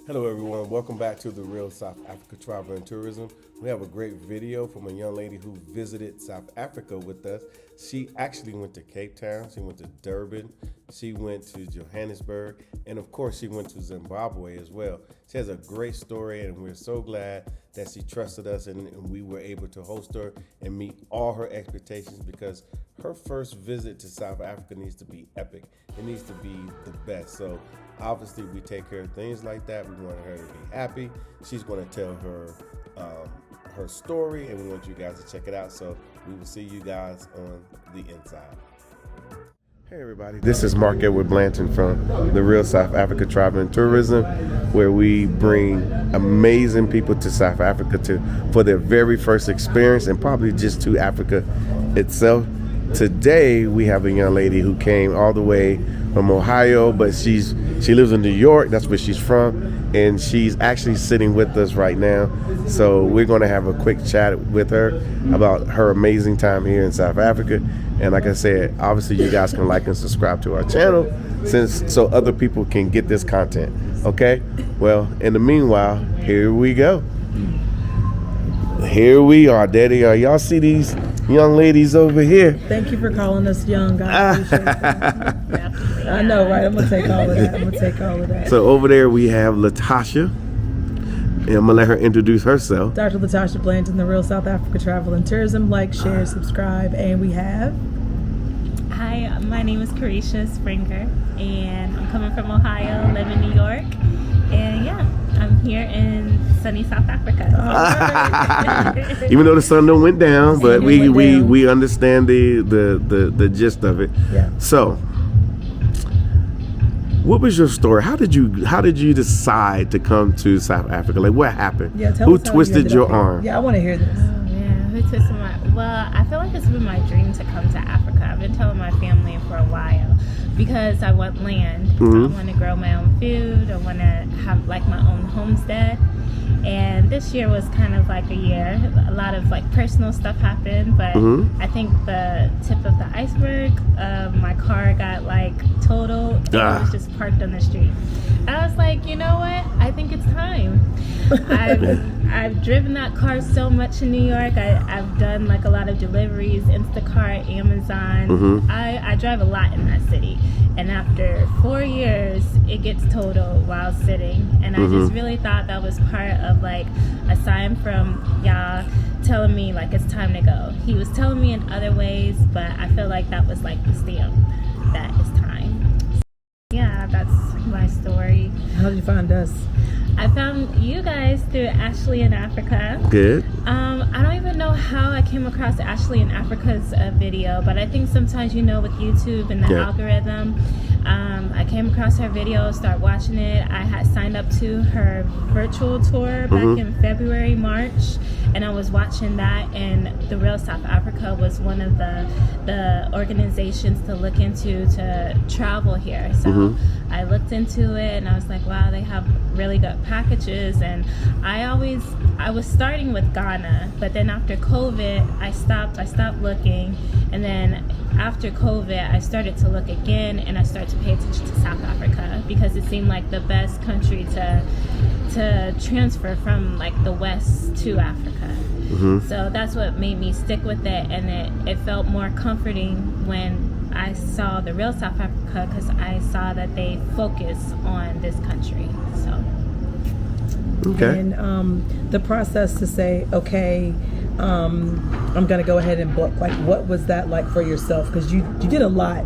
Hello everyone, welcome back to the Real South Africa Travel and Tourism. We have a great video from a young lady who visited South Africa with us. She actually went to Cape Town, she went to Durban, she went to Johannesburg, and of course she went to Zimbabwe as well. She has a great story and we're so glad that she trusted us and we were able to host her and meet all her expectations because her first visit to South Africa needs to be epic. It needs to be the best. So obviously we take care of things like that. We want her to be happy. She's going to tell her her story and we want you guys to check it out. So we will see you guys on the inside. Hey everybody, this is Mark Edward Blanton from the Real South Africa Travel and Tourism, where we bring amazing people to South Africa for their very first experience and probably just to Africa itself. Today we have a young lady who came all the way from Ohio, but she lives in New York. That's where she's from, and she's actually sitting with us right now. So we're going to have a quick chat with her about her amazing time here in South Africa. And like I said, obviously you guys can like and subscribe to our channel so other people can get this content. Okay? Well, in the meanwhile, here we go. Here we are, Daddy. Y'all see these young ladies over here? Thank you for calling us young, guys. I know, right? I'm gonna take all of that. So over there we have Latasha, and I'm gonna let her introduce herself. Dr. Latasha Blanton, the Real South Africa Travel and Tourism. Like, share, subscribe, and we have. Hi, my name is Carisha Springer, and I'm coming from Ohio, live in New York, and yeah, I'm here in sunny South Africa. Even though the sun don't went down, but we understand the gist of it. Yeah. So, what was your story? How did you decide to come to South Africa? Like, what happened? Yeah, who twisted your arm? Yeah, I want to hear this. Oh man, who twisted my? Well, I feel like it's been my dream to come to Africa. I've been telling my family for a while because I want land. Mm-hmm. I want to grow my own food. I want to have like my own homestead. And this year was kind of like a year. A lot of like personal stuff happened, but I think the tip of the iceberg, my car got like totaled and it was just parked on the street. And I was like, you know what? I think it's time. I've driven that car so much in New York. I've done like a lot of deliveries, Instacart, Amazon. I drive a lot in that city. And after 4 years, it gets totaled while sitting. And I just really thought that was part of like a sign from Yah telling me like it's time to go. He was telling me in other ways, but I feel like that was like the stamp that it's time. Yeah, that's my story. How did you find us? I found you guys through Ashley in Africa. Good. I don't even know how I came across Ashley in Africa's video, but I think sometimes with YouTube and the algorithm. I came across her video, started watching it. I had signed up to her virtual tour back in February, March, and I was watching that, and the Real South Africa was one of the organizations to look into to travel here. So I looked into it and I was like, wow, they have really good packages. And I was starting with Ghana, but then after COVID I stopped looking, and then after COVID I started to look again, and I started to pay attention to South Africa because it seemed like the best country to transfer from like the West to Africa. So that's what made me stick with it, and it felt more comforting when I saw the Real South Africa because I saw that they focus on this country. So okay. And the process to say, okay, I'm gonna go ahead and book. Like, what was that like for yourself? Because you did a lot.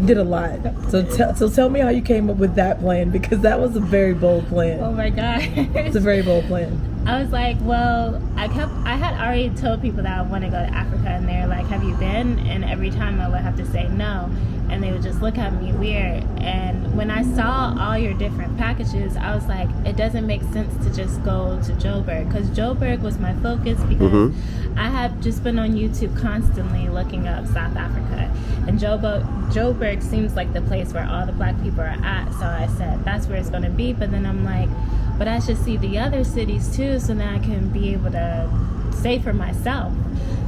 You did a lot. So tell me how you came up with that plan, because that was a very bold plan. oh my God, It's a very bold plan. I was like, well, I had already told people that I want to go to Africa, and they're like, have you been? And every time I would have to say no, and they would just look at me weird. And when I saw all your different packages, I was like, it doesn't make sense to just go to Joburg, because Joburg was my focus, because I have just been on YouTube constantly looking up South Africa, and Joburg seems like the place where all the black people are at. So I said, that's where it's going to be. But then I'm like, but I should see the other cities too, so then I can be able to say for myself.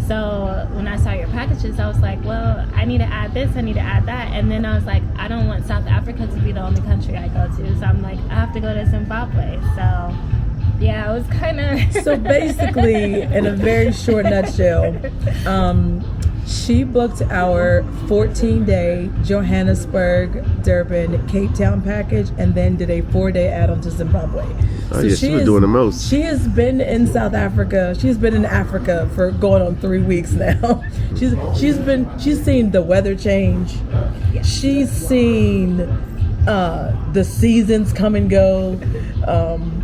So when I saw your packages, I was like, well, I need to add this, I need to add that. And then I was like, I don't want South Africa to be the only country I go to. So I'm like, I have to go to Zimbabwe. So yeah, it was kind of... So basically, in a very short nutshell, she booked our 14-day Johannesburg, Durban, Cape Town package, and then did a 4-day add-on to Zimbabwe. Oh, yeah, she was doing the most. She has been in South Africa. She's been in Africa for going on 3 weeks now. She's seen the weather change. She's seen the seasons come and go.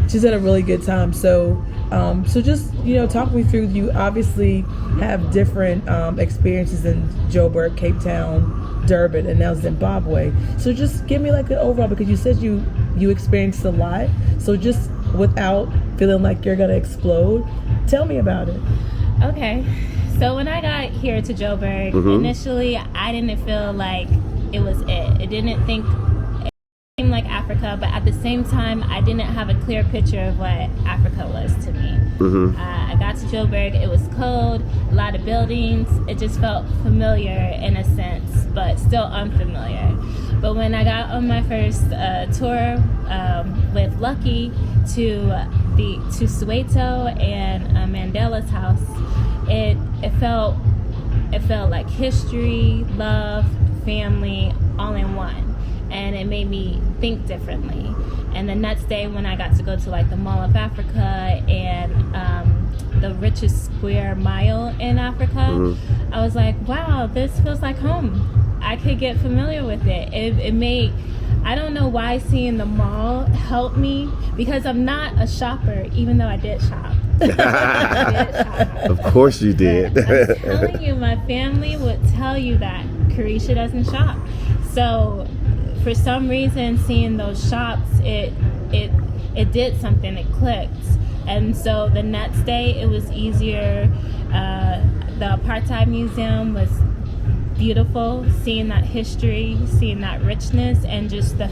She's had a really good time. So just, talk me through. You obviously have different experiences in Joburg, Cape Town, Durban, and now Zimbabwe. So just give me like an overall, because you said you experienced a lot. So just without feeling like you're gonna explode, tell me about it. Okay. So when I got here to Joburg, initially I didn't feel like it was it. It didn't think it seemed like Africa, but at the same time, I didn't have a clear picture of what Africa was to me. I got to Joburg, it was cold, a lot of buildings. It just felt familiar in a sense, but still unfamiliar. But when I got on my first tour with Lucky to Soweto and Mandela's house, it felt like history, love, family, all in one. And it made me think differently. And the next day when I got to go to like the Mall of Africa and the richest square mile in Africa, I was like, wow, this feels like home. I could get familiar with it. It made, I don't know why seeing the mall helped me, because I'm not a shopper, even though I did shop. Of course you did. I'm telling you, my family would tell you that Carisha doesn't shop. So for some reason, seeing those shops, it did something. It clicked, and so the next day it was easier. The Apartheid Museum was beautiful. Seeing that history, seeing that richness, and just the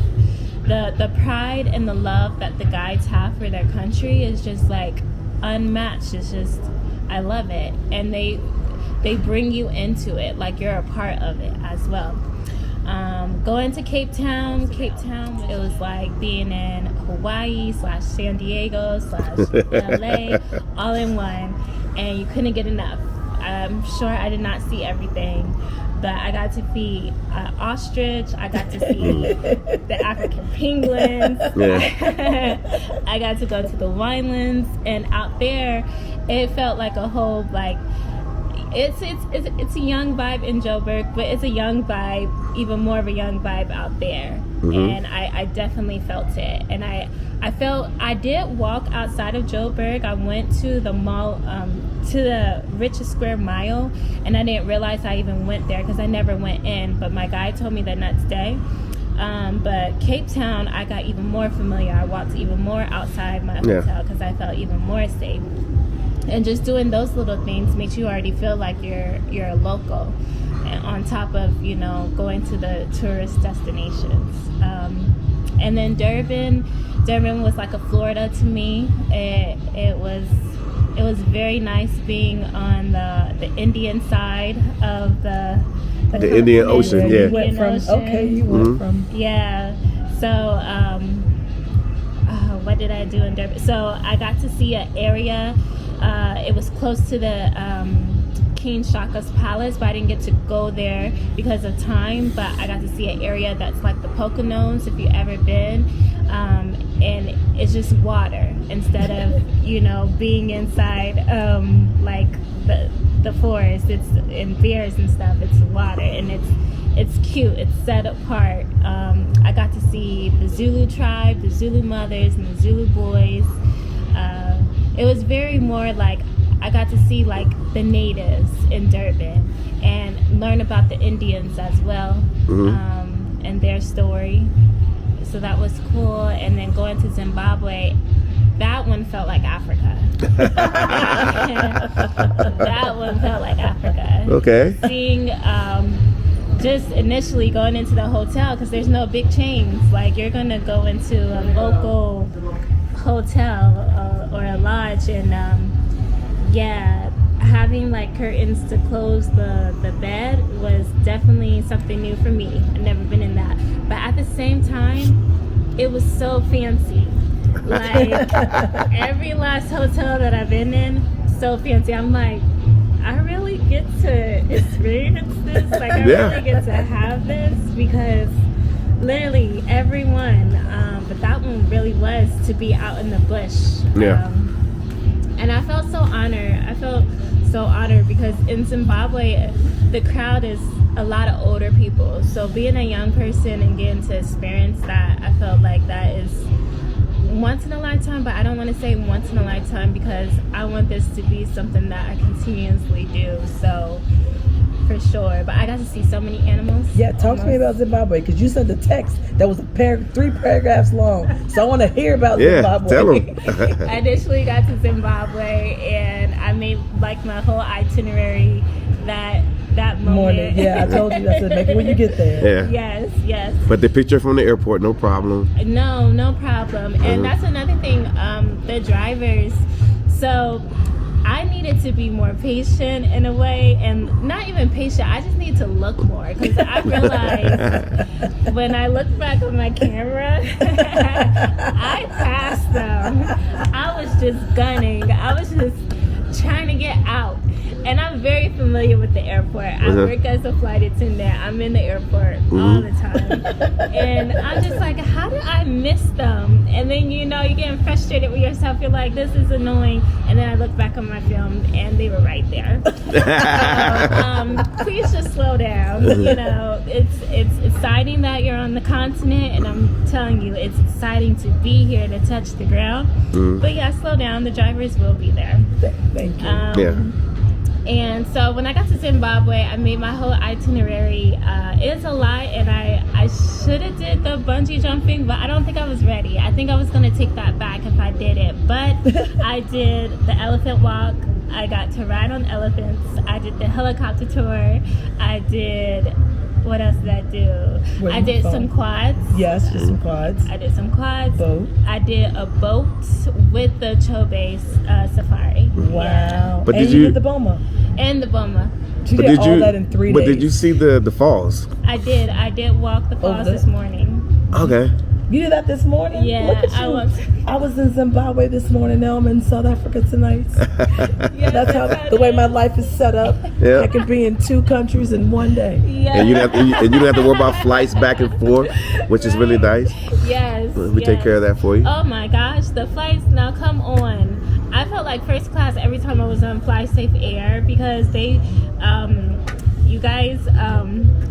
pride and the love that the guides have for their country is just like unmatched. It's just, I love it, and they bring you into it like you're a part of it as well. Going to Cape Town, it was like being in Hawaii / San Diego / LA, all in one, and you couldn't get enough. I'm sure I did not see everything, but I got to feed ostrich, I got to see the African penguins, I got to go to the winelands, and out there, it felt like a whole, like, it's a young vibe in Joburg, but it's a young vibe, even more of a young vibe out there. And I definitely felt it. And I did walk outside of Joburg. I went to the mall, to the richest square mile, and I didn't realize I even went there because I never went in, but my guide told me the next day. But Cape Town, I got even more familiar. I walked even more outside my hotel because I felt even more safe. And just doing those little things makes you already feel like you're a local, and on top of going to the tourist destinations. And then Durban was like a Florida to me. It was very nice being on the Indian side of the Indian Ocean. You went from So what did I do in Durban? So I got to see an area. It was close to the King Shaka's palace, but I didn't get to go there because of time. But I got to see an area that's like the Poconos, if you've ever been, and it's just water instead of being inside like the forest. It's in bears and stuff. It's water, and it's cute. It's set apart. I got to see the Zulu tribe, the Zulu mothers, and the Zulu boys. It was very more like I got to see like the natives in Durban and learn about the Indians as well, and their story. So that was cool. And then going to Zimbabwe, that one felt like Africa. That one felt like Africa. Okay. Seeing just initially going into the hotel, because there's no big chains. Like you're gonna go into a local hotel or a lodge, and having like curtains to close the bed was definitely something new for me. I've never been in that. But at the same time, it was so fancy. Like every last hotel that I've been in, so fancy. I'm like, I really get to experience this. Like I really get to have this, because literally everyone, but that one really was to be out in the bush. And I felt so honored because in Zimbabwe the crowd is a lot of older people, so being a young person and getting to experience that, I felt like that is once in a lifetime. But I don't want to say once in a lifetime, because I want this to be something that I continuously do. So for sure. But I got to see so many animals. Yeah, talk to me about Zimbabwe, because you sent the text that was 3 paragraphs long. So I want to hear about Zimbabwe. Tell them. I initially got to Zimbabwe, and I made like my whole itinerary that moment. Yeah, I told you that's it. Make it when you get there. Yeah. Yes. But the picture from the airport, no problem. No problem. And that's another thing. The drivers. So I needed to be more patient in a way, and not even patient. I just need to look more, because I realized when I look back on my camera, I passed them. I was just gunning. I was just trying to get out. And I'm very familiar with the airport. I work as a flight attendant. I'm in the airport all the time. And I'm just like, how did I miss them? And then, you're getting frustrated with yourself. You're like, this is annoying. And then I look back on my film, and they were right there. So, please just slow down. It's exciting that you're on the continent. And I'm telling you, it's exciting to be here, to touch the ground. But yeah, slow down. The drivers will be there. Thank you. And so when I got to Zimbabwe, I made my whole itinerary. It's a lot, and I should have did the bungee jumping, but I don't think I was ready. I think I was going to take that back if I did it. But I did the elephant walk. I got to ride on elephants. I did the helicopter tour. I did... What else did I do? I did some quads. Yes, just some quads. I did some quads. Boat. I did a boat with the Chobe safari. Wow. Yeah. But and you did the Boma. And the Boma. You did all that in 3 days. But did you see the falls? I did. I did walk the falls this morning. Okay. You did that this morning? Yeah. Look at you. I was in Zimbabwe this morning. Now I'm in South Africa tonight. That's how the way my life is set up. I can be in 2 countries in 1 day. Yeah. And you don't have to worry about flights back and forth, which is really nice. Yes. We take care of that for you. Oh my gosh, the flights, now come on. I felt like first class every time I was on Fly Safe Air, because they you guys,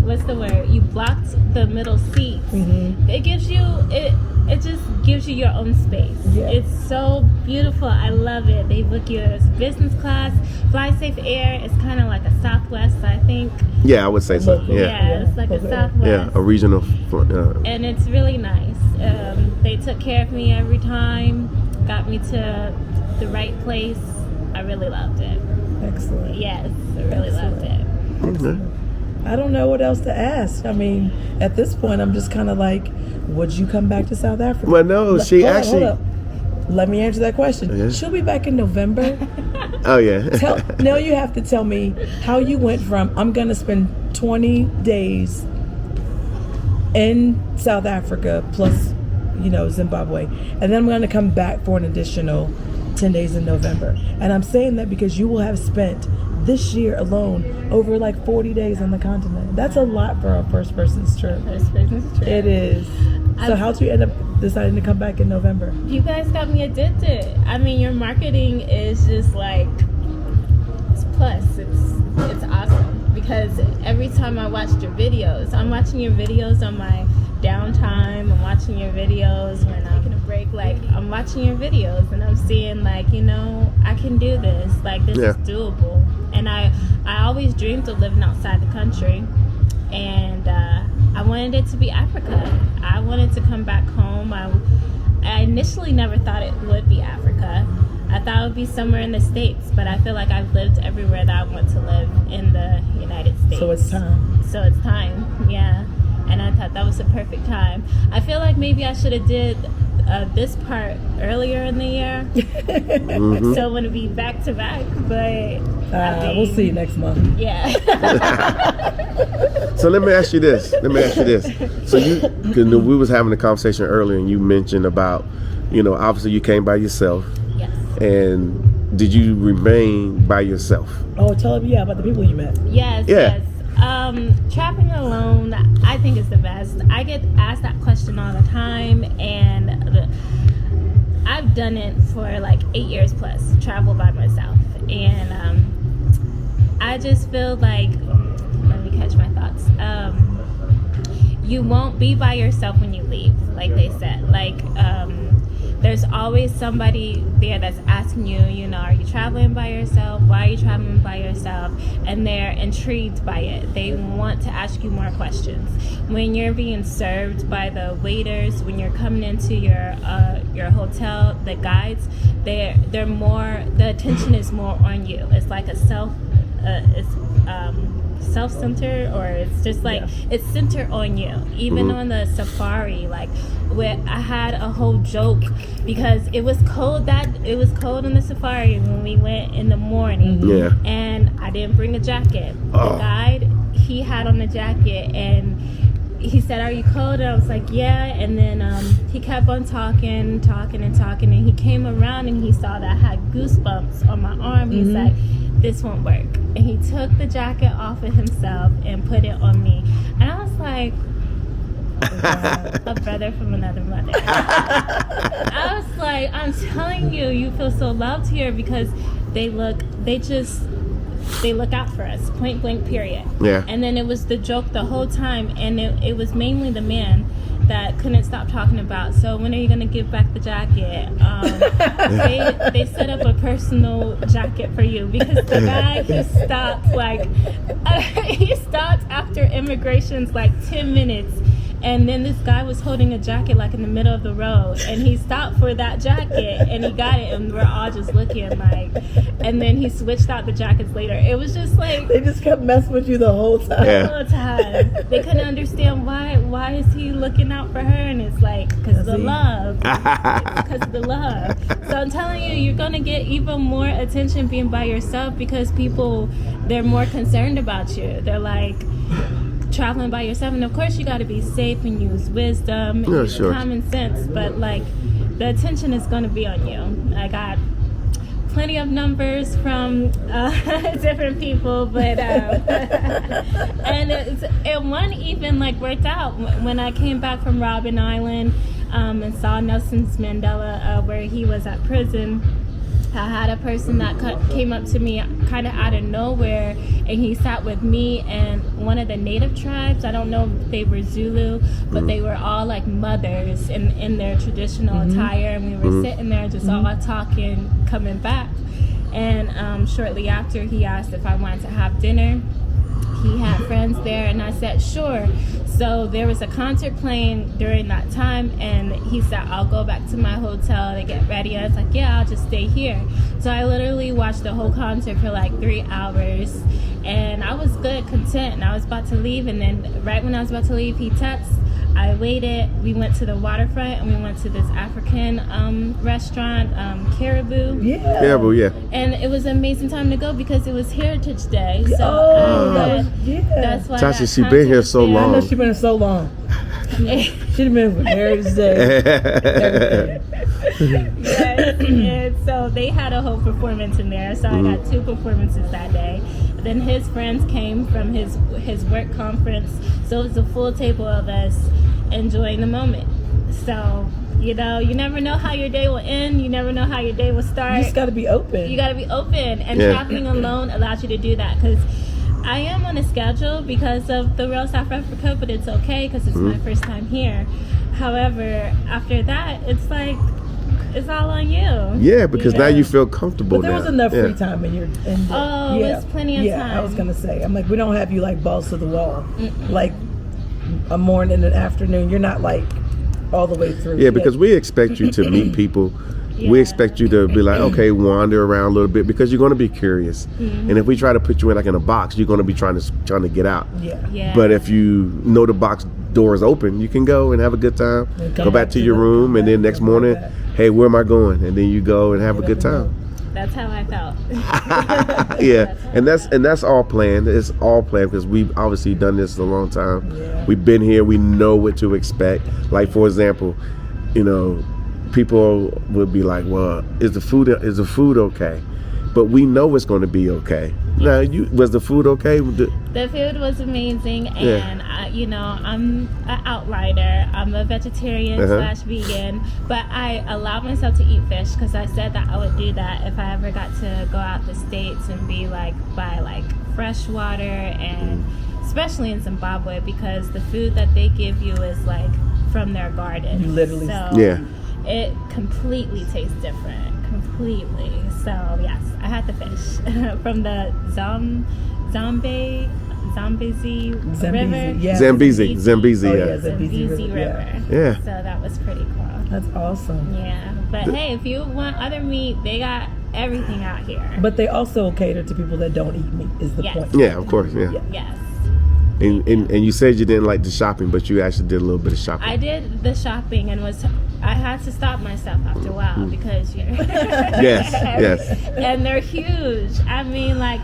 what's the word? You blocked the middle seats. It gives you, it just gives you your own space. It's so beautiful. I love it. They book you as business class. Fly Safe Air is kind of like a Southwest, I think. Yeah, I would say so. Yeah, it's like a Southwest. Yeah, a regional. And it's really nice. They took care of me every time, got me to the right place. I really loved it. Excellent. Yes, I really loved it. I don't know what else to ask. I mean, at this point, I'm just kind of like, would you come back to South Africa? Well, no, she actually... Hold up. Let me answer that question. She'll be back in November. Oh, yeah. Now you have to tell me how you went from, I'm going to spend 20 days in South Africa plus, Zimbabwe. And then I'm going to come back for an additional 10 days in November. And I'm saying that because you will have spent this year alone over like 40 days on the continent. That's a lot for a first person's trip. It is. So how'd you end up deciding to come back in November? You guys got me addicted. I mean, your marketing is just like, it's plus. It's awesome, because every time I watched your videos, I'm watching your videos on my downtime. I'm watching your videos when I'm taking a break. Like, I'm watching your videos and I'm seeing like, I can do this. Like, this is doable. And I always dreamed of living outside the country, and I wanted it to be Africa. I wanted to come back home. I initially never thought it would be Africa. I thought it would be somewhere in the States, but I feel like I've lived everywhere that I want to live in the United States. So it's time. Yeah. And I thought that was the perfect time. I feel like maybe I should have did this part earlier in the year. So I'm gonna be back to back, but we'll see you next month. Yeah. So let me ask you this. So because we was having a conversation earlier, and you mentioned about, obviously you came by yourself. Yes. And did you remain by yourself? Oh, tell them about the people you met. Yes. Yeah. Yes. Traveling alone, I think is the best. I get asked that question all the time, and I've done it for like 8 years plus, travel by myself, and I just feel like, let me catch my thoughts. You won't be by yourself when you leave, like they said. There's always somebody there that's asking you, are you traveling by yourself? Why are you traveling by yourself? And they're intrigued by it. They want to ask you more questions. When you're being served by the waiters, when you're coming into your hotel, the guides, they're more, the attention is more on you. It's like a self-centered, or it's just like it's centered on you. Even on the safari, where I had a whole joke because it was cold on the safari when we went in the morning. And I didn't bring a jacket. The guide, he had on a jacket, and he said, "Are you cold?" And I was like, "Yeah." And then he kept on talking, and he came around and he saw that I had goosebumps on my arm. He's like, "This won't work." And he took the jacket off of himself and put it on me. And I was like, a brother from another mother. I was like, I'm telling you, you feel so loved here, because they look out for us, point blank, period. Yeah. And then it was the joke the whole time, and it was mainly the man that couldn't stop talking about, so when are you going to give back the jacket? They set up a personal jacket for you, because the guy he stopped after immigration's 10 minutes, and then this guy was holding a jacket in the middle of the road, and he stopped for that jacket, and he got it, and we're all just looking and then he switched out the jackets later. It was just they just kept messing with you the whole time. Yeah. The whole time. They couldn't understand why is he looking out for her, and it's because of the love. Because of the love. So I'm telling you, you're gonna get even more attention being by yourself, because people, they're more concerned about you. They're traveling by yourself, and of course you got to be safe and use wisdom and use common sense, but the attention is going to be on you. I got plenty of numbers from different people, but and one even worked out when I came back from Robben Island and saw Nelson Mandela where he was at prison. I had a person that came up to me kind of out of nowhere, and he sat with me and one of the native tribes. I don't know if they were Zulu, but they were all mothers in their traditional attire, and we were sitting there just all talking, coming back. And shortly after, he asked if I wanted to have dinner. He had friends there, and I said sure. So there was a concert playing during that time, and he said, "I'll go back to my hotel to get ready." I was like, "Yeah, I'll just stay here." So I literally watched the whole concert for 3 hours, and I was good, content, and I was about to leave, and then right when I was about to leave, he texted. I waited. We went to the waterfront, and we went to this African restaurant, Caribou. Yeah. Caribou, yeah. And it was an amazing time to go because it was Heritage Day. So that's why. Tasha, she been here so long. I know she been here so long. She'd been for Heritage Day. Yes, and so they had a whole performance in there. So I got 2 performances that day. Then his friends came from his work conference. So it was a full table of us enjoying the moment. So, you never know how your day will end. You never know how your day will start. You just got to be open. You got to be open. And traveling alone allows you to do that, because I am on a schedule because of the Real South Africa, but it's okay because it's my first time here. However, after that, it's it's all on you. Yeah, because now you feel comfortable. But there was enough free time in your. There's plenty of time. I was gonna say. I'm we don't have you balls to the wall, a morning and an afternoon. You're not all the way through. Yeah, because we expect you to meet people, We expect you to be like, okay, wander around a little bit because you're going to be curious. And if we try to put you in like in a box, you're going to be trying to get out. Yeah. But if you know the box door is open, you can go and have a good time. Go back to your room, and then next morning, hey, where am I going? And then you go and have a good time. That's how I felt. Yeah, and that's all planned. It's all planned because we've obviously done this a long time. Yeah. We've been here. We know what to expect. Like, for example, people would be like, "Well, is the food okay?" But we know it's going to be okay. Now, was the food okay? The food was amazing, and I'm an outsider. I'm a vegetarian / vegan, but I allowed myself to eat fish because I said that I would do that if I ever got to go out the States and be like by like fresh water, and especially in Zimbabwe because the food that they give you is like from their garden. Literally. So it completely tastes different. Completely. So yes, I had the fish from the Zambezi River. Yeah. Zambezi, Oh, yeah. yeah, Zambezi River. Yeah. So that was pretty cool. That's awesome. Yeah, but hey, if you want other meat, they got everything out here. But they also cater to people that don't eat meat. Is the point? Yeah, of course. Yeah. Yes. And you said you didn't like the shopping, but you actually did a little bit of shopping. I did the shopping and I had to stop myself after a while because Yes. And they're huge. I mean, like,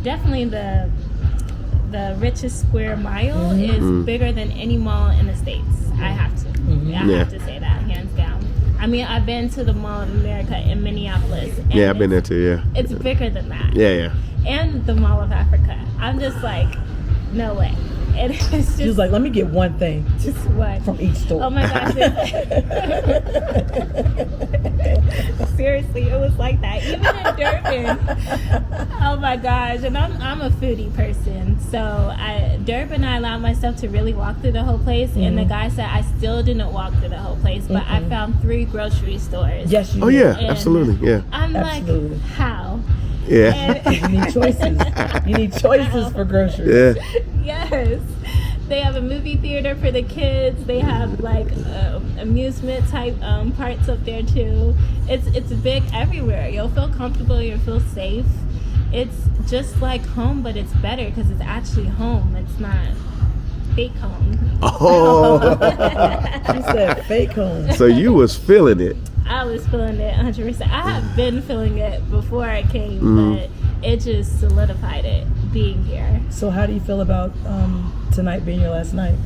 definitely the richest square mile is bigger than any mall in the States. I have to. I have to say that hands down. I mean, I've been to the Mall of America in Minneapolis. And I've been there too. Yeah. It's bigger than that. Yeah. And the Mall of Africa. I'm just like, no way. And it's just, She was like, let me get one thing just what from each store. Oh my gosh. Seriously, it was like that. Even in Durban. Oh my gosh. And I'm a foodie person. So Durban, I allowed myself to really walk through the whole place. And the guy said I still didn't walk through the whole place. But I found 3 grocery stores. Yes, you Oh did. yeah, And absolutely. Yeah. I'm Absolutely. like, how? Yeah. And You need choices. You need choices for groceries. Yeah. yes. They have a movie theater for the kids. They have like amusement type parts up there too. It's big everywhere. You'll feel comfortable. You'll feel safe. It's just like home, but it's better because it's actually home. It's not fake home. Oh. She said fake home. So you was feeling it. I was feeling it 100%. I have been feeling it before I came, but it just solidified it being here. So how do you feel about tonight being your last night?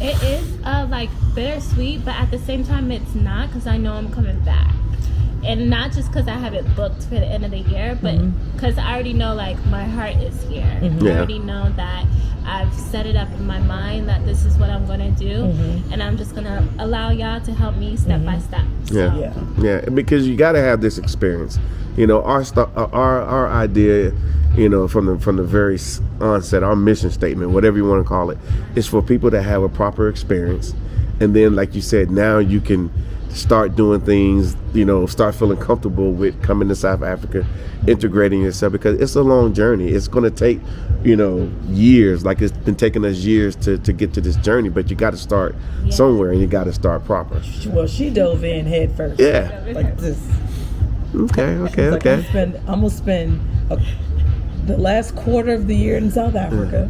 It is like bittersweet, but at the same time it's not because I know I'm coming back. And not just because I have it booked for the end of the year, but because I already know like my heart is here. I already know that I've set it up in my mind that this is what I'm going to do. And I'm just going to allow y'all to help me step by step. So. Yeah, because you got to have this experience. Our idea, from the very onset, our mission statement, whatever you want to call it, is for people to have a proper experience. And then, like you said, now you can start doing things, start feeling comfortable with coming to South Africa, integrating yourself, because it's a long journey. It's going to take, years. Like it's been taking us years to get to this journey, but you got to start somewhere and you got to start proper. Well, she dove in head first. Yeah. Like this. Okay. Like, I'm gonna spend the last quarter of the year in South Africa,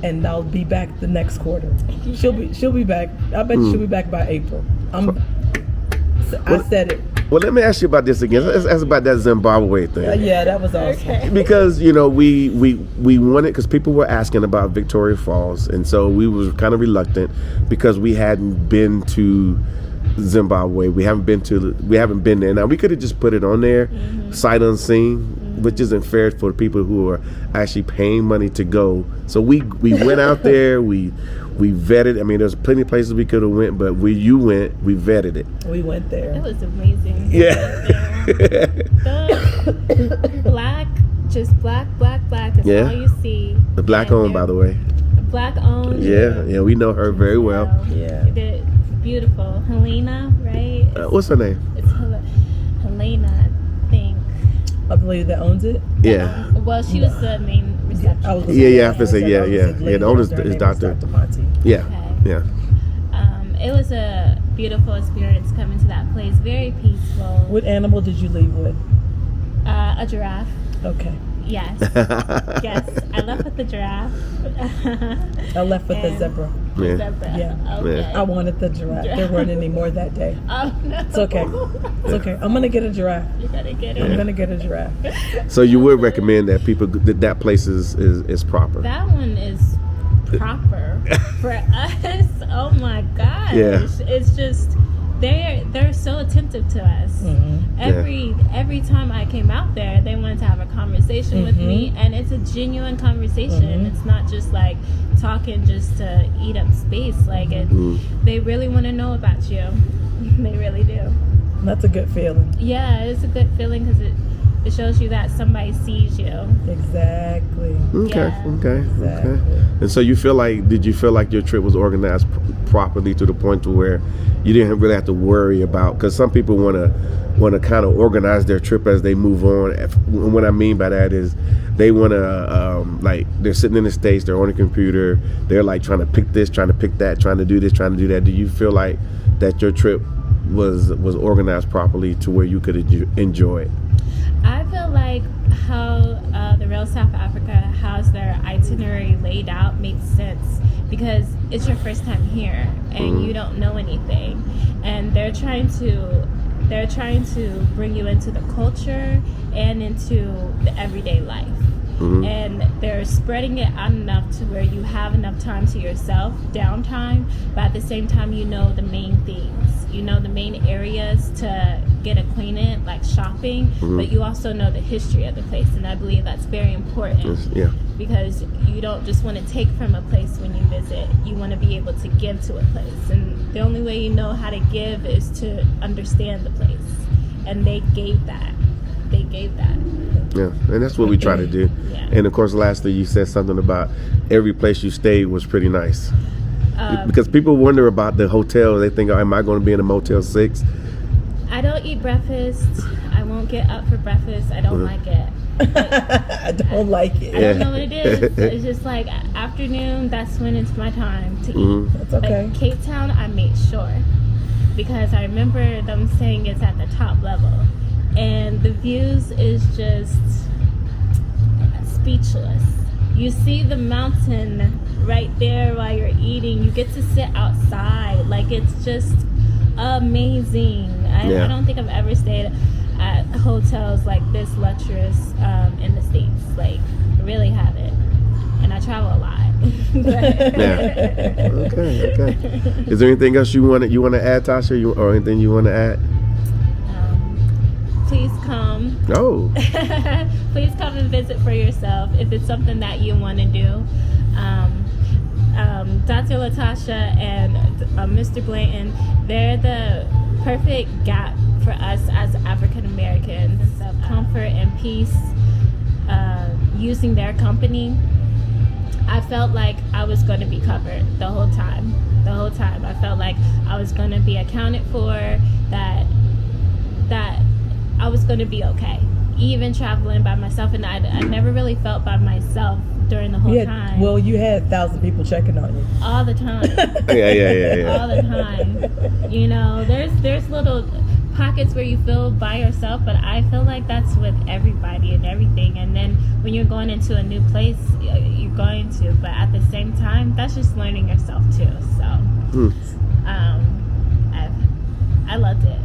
and I'll be back the next quarter. She'll be back. I bet she'll be back by April. I said it. Well, let me ask you about this again. Let's ask about that Zimbabwe thing. Yeah, that was awesome. Because we wanted, because people were asking about Victoria Falls, and so we was kind of reluctant because we hadn't been to Zimbabwe. We haven't been there. Now we could have just put it on there, sight unseen, which isn't fair for the people who are actually paying money to go. So we went out there. We vetted. I mean, there's plenty of places we could have went, but you went. We vetted it. We went there. It was amazing. Yeah. Black is all you see. The black owned, by the way. Black owned. Yeah, we know her very well. Yeah. They're beautiful. Helena, right? What's her name? It's Helena, I think. I believe that owns it. Yeah. Well, she was the main receptionist. I have to say, yeah. The owner is Dr. Monty. Yeah, Okay. yeah. It was a beautiful experience coming to that place. Very peaceful. What animal did you leave with? A giraffe. Okay. Yes. Yes. I left with the giraffe. I left with the zebra. The zebra. Yeah. Okay. I wanted the giraffe. There weren't any more that day. Oh no. It's okay. It's okay. I'm gonna get a giraffe. You gotta get I'm it. gonna get a giraffe. So you would recommend that people that place is proper. That one is proper for us. Oh my gosh. Yeah. It's just they're so attentive to us. Every time I came out there, they wanted to have a conversation with me, and it's a genuine conversation. It's not just like talking just to eat up space. Like they really want to know about you. They really do. That's a good feeling. Yeah, it's a good feeling because it shows you that somebody sees you. Exactly. Okay. Yeah. Okay. Exactly. And so did you feel like your trip was organized properly to the point to where you didn't really have to worry about, because some people want to kind of organize their trip as they move on. And what I mean by that is they want to like they're sitting in the States, they're on a computer, they're like trying to pick this, trying to pick that, trying to do this, trying to do that. Do you feel like that your trip was organized properly to where you could enjoy it? I feel like how the Real South Africa has their itinerary laid out makes sense because it's your first time here and you don't know anything, and they're trying to bring you into the culture and into the everyday life. And they're spreading it out enough to where you have enough time to yourself, downtime, but at the same time you know the main things. You know the main areas to get acquainted, like shopping, but you also know the history of the place, and I believe that's very important. Yeah. Because you don't just want to take from a place when you visit. You want to be able to give to a place, and the only way you know how to give is to understand the place, and they gave that. Yeah, and that's what we try to do. Yeah. And of course, lastly, you said something about every place you stayed was pretty nice. Because people wonder about the hotel. They think, oh, am I going to be in a Motel 6? I don't eat breakfast. I won't get up for breakfast. I don't like it. I don't like it. I don't know what it is. It's just like afternoon, that's when it's my time to eat. That's okay. But Cape Town, I made sure. Because I remember them saying it's at the top level. And the views is just speechless. You see the mountain right there while you're eating. You get to sit outside. Like, it's just amazing. I don't think I've ever stayed at hotels like this luxurious in the States. Like, I really haven't. And I travel a lot. Yeah. Okay. Is there anything else you want to add, Tasha, or anything you want to add? Please come. Oh. Please come and visit for yourself if it's something that you want to do. Dr. Latasha and Mr. Blanton, they're the perfect gap for us as African Americans of comfort and peace. Using their company, I felt like I was going to be covered the whole time. I felt like I was going to be accounted for, that I was going to be okay. Even traveling by myself, and I never really felt by myself during the whole time. Well, you had 1,000 people checking on you. All the time. Yeah. All the time. You know, there's little pockets where you feel by yourself, but I feel like that's with everybody and everything. And then when you're going into a new place, you're going to, but at the same time, that's just learning yourself too. So, I loved it.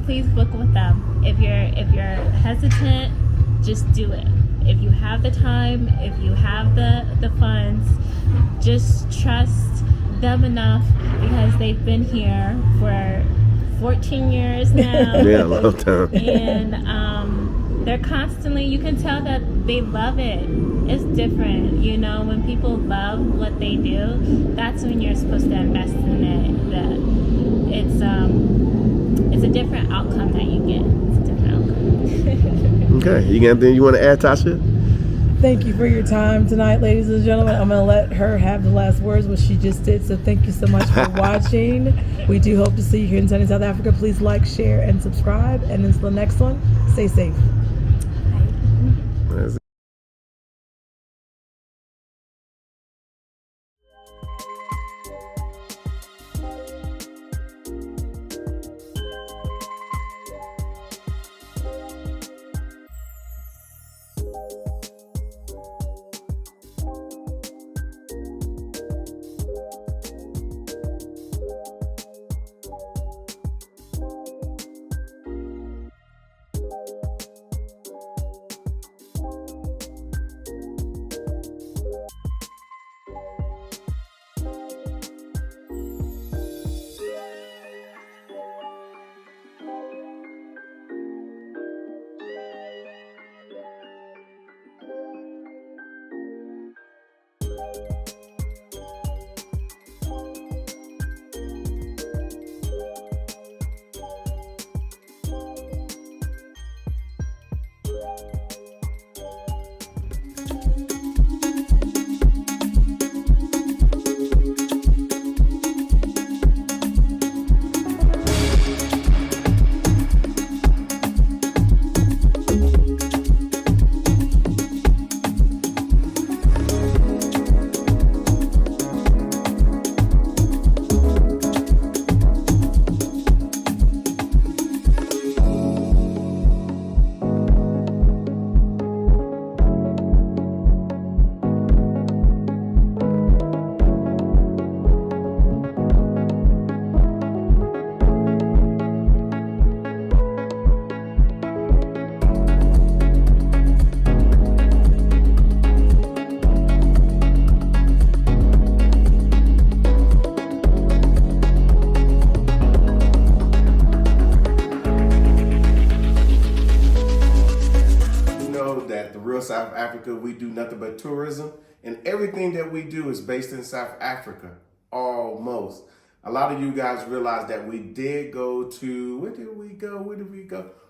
Please book with them. If you're hesitant, just do it. If you have the time, if you have the funds, just trust them enough, because they've been here for 14 years now. Yeah, a long time. And they're constantly, you can tell that they love it. It's different, you know, when people love what they do, that's when you're supposed to invest in it. It's a different outcome that you get. It's a different outcome. Okay, you got anything you want to add, Tasha? Thank you for your time tonight, ladies and gentlemen. I'm going to let her have the last words, what she just did. So thank you so much for watching. We do hope to see you here in sunny South Africa. Please like, share, and subscribe. And until the next one, stay safe. Real South Africa, we do nothing but tourism, and everything that we do is based in South Africa, almost. A lot of you guys realize that we did go to, where did we go?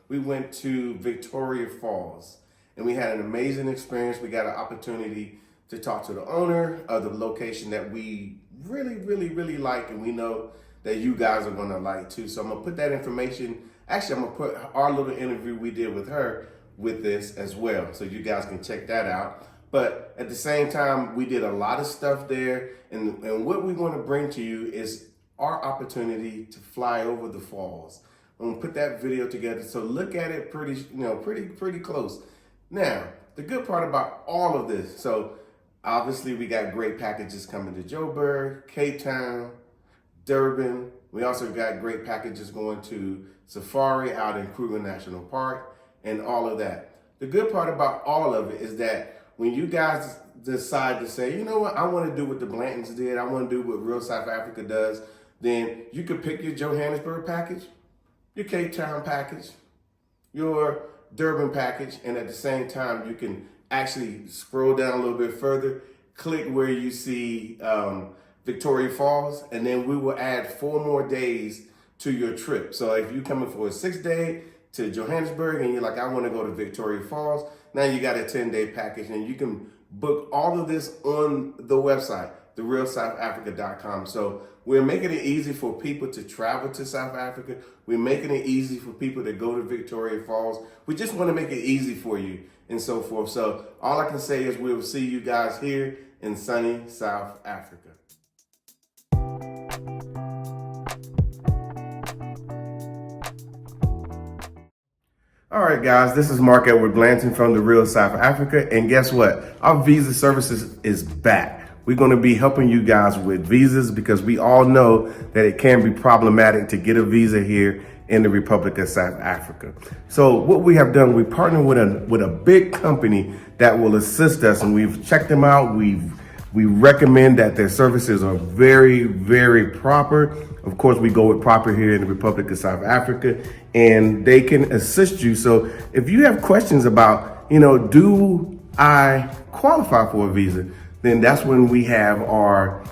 We went to Victoria Falls, and we had an amazing experience. We got an opportunity to talk to the owner of the location that we really like, and we know that you guys are gonna like too. So I'm gonna put that information, actually I'm gonna put our little interview we did with her with this as well, so you guys can check that out. But at the same time, we did a lot of stuff there, and what we wanna bring to you is our opportunity to fly over the falls. I'm gonna put that video together, so look at it pretty close. Now, the good part about all of this, so obviously we got great packages coming to Joburg, Cape Town, Durban. We also got great packages going to Safari out in Kruger National Park and all of that. The good part about all of it is that when you guys decide to say, you know what, I want to do what the Blantons did, I want to do what Real South Africa does, then you could pick your Johannesburg package, your Cape Town package, your Durban package, and at the same time, you can actually scroll down a little bit further, click where you see Victoria Falls, and then we will add 4 more days to your trip. So if you're coming for a 6-day to Johannesburg and you're like, I want to go to Victoria Falls, now you got a 10-day package, and you can book all of this on the website, therealsouthafrica.com. So we're making it easy for people to travel to South Africa. We're making it easy for people to go to Victoria Falls. We just want to make it easy for you and so forth. So all I can say is we'll see you guys here in sunny South Africa. All right, guys, this is Mark Edward Blanton from the Real South Africa. And guess what? Our visa services is back. We're going to be helping you guys with visas because we all know that it can be problematic to get a visa here in the Republic of South Africa. So what we have done, we partnered with a big company that will assist us, and we've checked them out. We recommend that their services are very proper. Of course, we go with proper here in the Republic of South Africa, and they can assist you. So if you have questions about, do I qualify for a visa? Then that's when we have our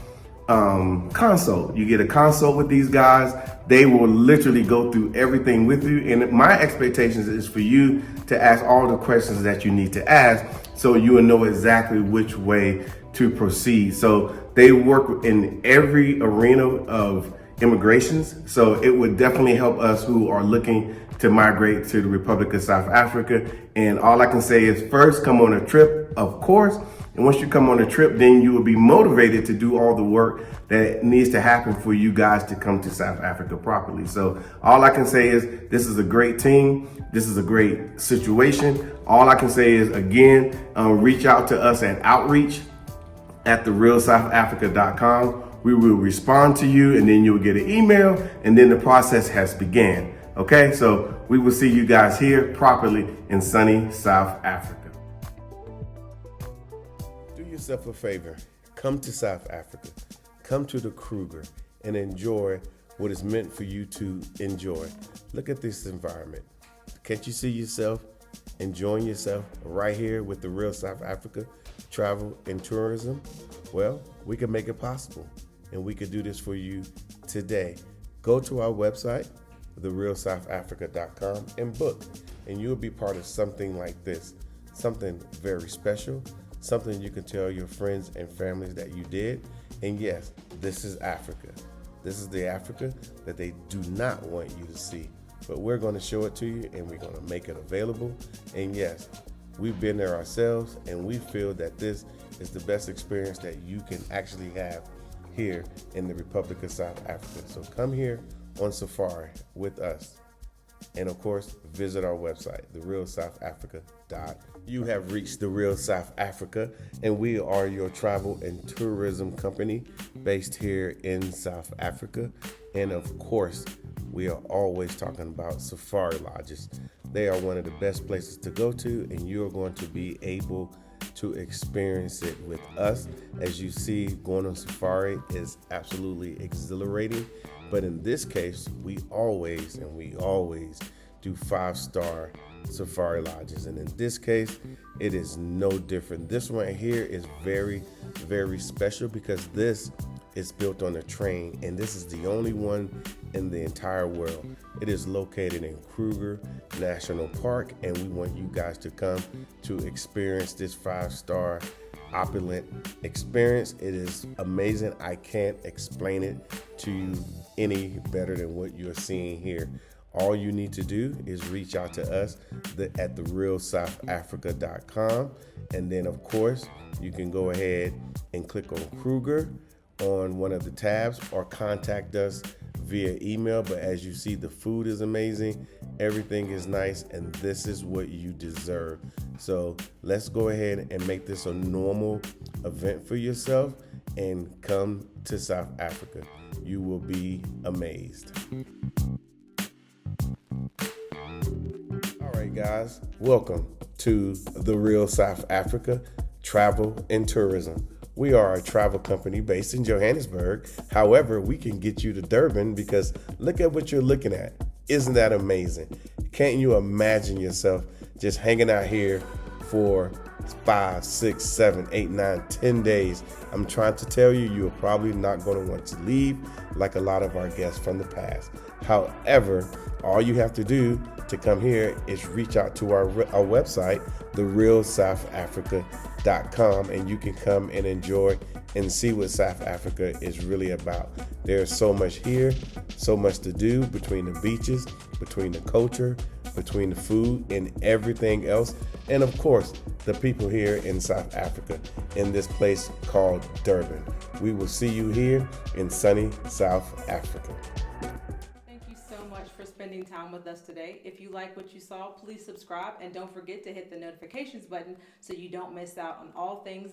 consult. You get a consult with these guys. They will literally go through everything with you. And my expectations is for you to ask all the questions that you need to ask so you will know exactly which way to proceed. So they work in every arena of immigrations. So it would definitely help us who are looking to migrate to the Republic of South Africa. And all I can say is first, come on a trip, of course. And once you come on a trip, then you will be motivated to do all the work that needs to happen for you guys to come to South Africa properly. So all I can say is this is a great team. This is a great situation. All I can say is, again, reach out to us at outreach@therealsouthafrica.com. We will respond to you, and then you'll get an email, and then the process has began. Okay, so we will see you guys here properly in sunny South Africa. Do yourself a favor. Come to South Africa. Come to the Kruger and enjoy what is meant for you to enjoy. Look at this environment. Can't you see yourself enjoying yourself right here with the Real South Africa Travel and Tourism? Well, we can make it possible, and we could do this for you today. Go to our website, therealsouthafrica.com, and book, and you'll be part of something like this, something very special, something you can tell your friends and families that you did. And yes, this is Africa. This is the Africa that they do not want you to see, but we're going to show it to you, and we're going to make it available. And yes, we've been there ourselves, and we feel that this is the best experience that you can actually have here in the Republic of South Africa. So come here on safari with us. And of course, visit our website, therealsouthafrica.com. You have reached the Real South Africa, and we are your travel and tourism company based here in South Africa. And of course, we are always talking about safari lodges. They are one of the best places to go to, and you're going to be able to experience it with us. As you see, going on safari is absolutely exhilarating. But in this case, we always do 5-star safari lodges. And in this case, it is no different. This one right here is very, very special because this is built on a train, and this is the only one in the entire world. It is located in Kruger National Park, and we want you guys to come to experience this 5-star opulent experience. It is amazing. I can't explain it to you any better than what you're seeing here. All you need to do is reach out to us at therealsouthafrica.com, and then of course you can go ahead and click on Kruger on one of the tabs or contact us via email. But as you see, the food is amazing, everything is nice, and this is what you deserve. So let's go ahead and make this a normal event for yourself and come to South Africa. You will be amazed. All right, guys, welcome to The Real South Africa Travel and Tourism. We are a travel company based in Johannesburg. However, we can get you to Durban because look at what you're looking at. Isn't that amazing? Can't you imagine yourself just hanging out here for 5, 6, 7, 8, 9, 10 days? I'm trying to tell you, you're probably not going to want to leave like a lot of our guests from the past. However, all you have to do to come here is reach out to our website, therealsouthafrica.com, and you can come and enjoy and see what South Africa is really about. There's so much here, so much to do between the beaches, between the culture, between the food and everything else. And of course, the people here in South Africa in this place called Durban. We will see you here in sunny South Africa. For spending time with us today. If you like what you saw, please subscribe and don't forget to hit the notifications button so you don't miss out on all things